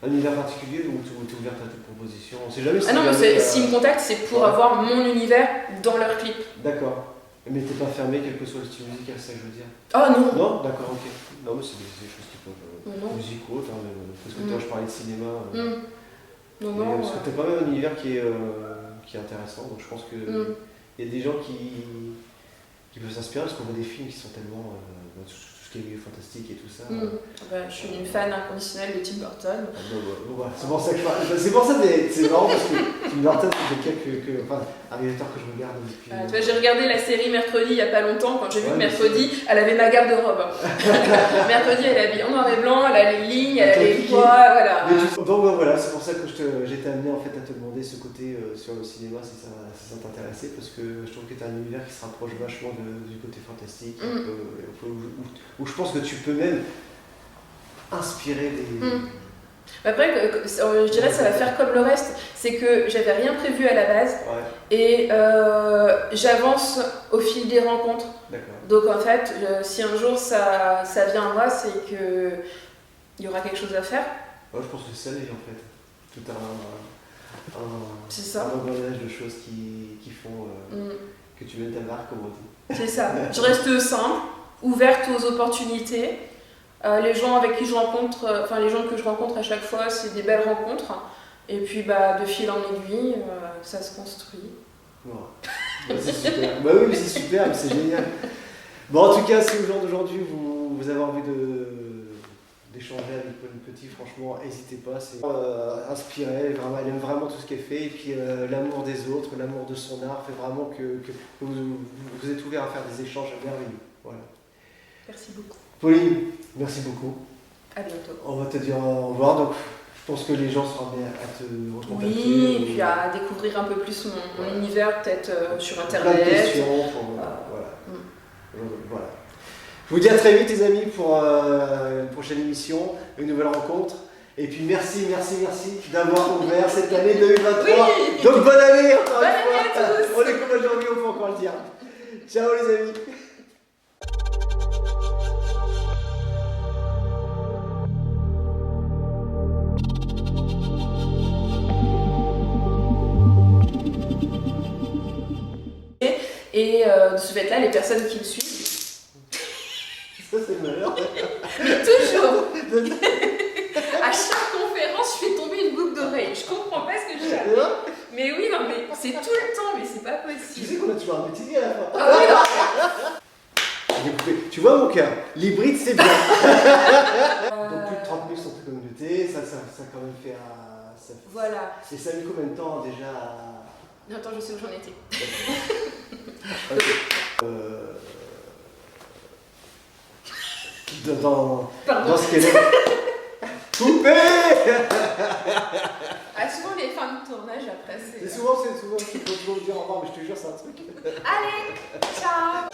Un univers particulier ou tu es ouverte à toute proposition? On sait jamais si. Ah non, mais s'ils me contactent, c'est pour avoir mon univers dans leur clip. D'accord. Mais t'es pas fermé, quel que soit le style musical, c'est ça que je veux dire? Ah non. Non, d'accord, ok. Non, mais c'est des choses qui peuvent. Musique ou autre, parce que toi, je parlais de cinéma. Non. Parce que t'as quand même un univers qui est intéressant, donc je pense que il y a des gens qui peuvent s'inspirer parce qu'on voit des films qui sont tellement. Qui est fantastique et tout ça. Je suis une fan inconditionnelle de Tim Burton. C'est pour ça que je parle. C'est pour ça que c'est marrant parce que Tim Burton, c'est quelqu'un un réalisateur que je regarde depuis. Tu vois, j'ai regardé la série Mercredi il n'y a pas longtemps. Quand j'ai vu que Mercredi, elle avait ma garde-robe. Mercredi, elle est habillée en noir et blanc, elle a les lignes, elle a les poids, voilà. Donc voilà, c'est pour ça que j'étais amené en fait à te demander ce côté sur le cinéma si ça t'intéressait, parce que je trouve que tu as un univers qui se rapproche vachement du côté fantastique. Où je pense que tu peux même inspirer des. Après, je dirais que ça va faire comme le reste, c'est que j'avais rien prévu à la base et j'avance au fil des rencontres. Donc en fait, si un jour ça vient à moi, c'est qu'il y aura quelque chose à faire. Je pense que c'est ça la vie en fait. Tout un engrenage de choses qui font que tu mènes ta barque, comme on dit. C'est ça. Je reste simple, ouverte aux opportunités. Les gens avec qui je rencontre, les gens que je rencontre à chaque fois, c'est des belles rencontres. Et puis de fil en aiguille, ça se construit. C'est super. Oui, mais c'est super, mais c'est génial. Bon, en tout cas, si au jour d'aujourd'hui vous avez envie d'échanger avec Pauline Petit, franchement, n'hésitez pas. C'est inspiré, vraiment, elle aime vraiment tout ce qu'elle fait. Et puis l'amour des autres, l'amour de son art fait vraiment que vous êtes ouvert à faire des échanges merveilleux. Voilà. Merci beaucoup. Pauline, merci beaucoup. À bientôt. On va te dire au revoir. Donc, je pense que les gens seront bien à te recontacter. Oui, et puis à découvrir un peu plus mon univers, peut-être sur Internet. Plein de questions. Voilà. Je vous dis à très vite, les amis, pour une prochaine émission, une nouvelle rencontre. Et puis merci d'avoir ouvert cette année 2023. Oui. Donc bonne année encore une fois. À tous. On est comme aujourd'hui, on peut encore le dire. Ciao les amis. Et de ce fait-là, les personnes qui me suivent. Ça, c'est le meilleur. Mais toujours. À chaque conférence, je fais tomber une boucle d'oreille. Je comprends pas ce que je fais. Mais oui, non, mais c'est tout le temps, mais c'est pas possible. Tu sais qu'on a toujours un petit à la fin. Ah oui, non. Tu vois mon cœur, l'hybride c'est bien. Donc plus de 30 000 sur ta communauté, ça quand même fait voilà. Et ça a mis combien de temps déjà Attends, je sais où j'en étais. Pardon. dans ce qu'elle est. Coupé. Ah, souvent les fins de tournage après C'est souvent, il faut toujours dire au revoir, mais je te jure, c'est un truc. Allez, ciao.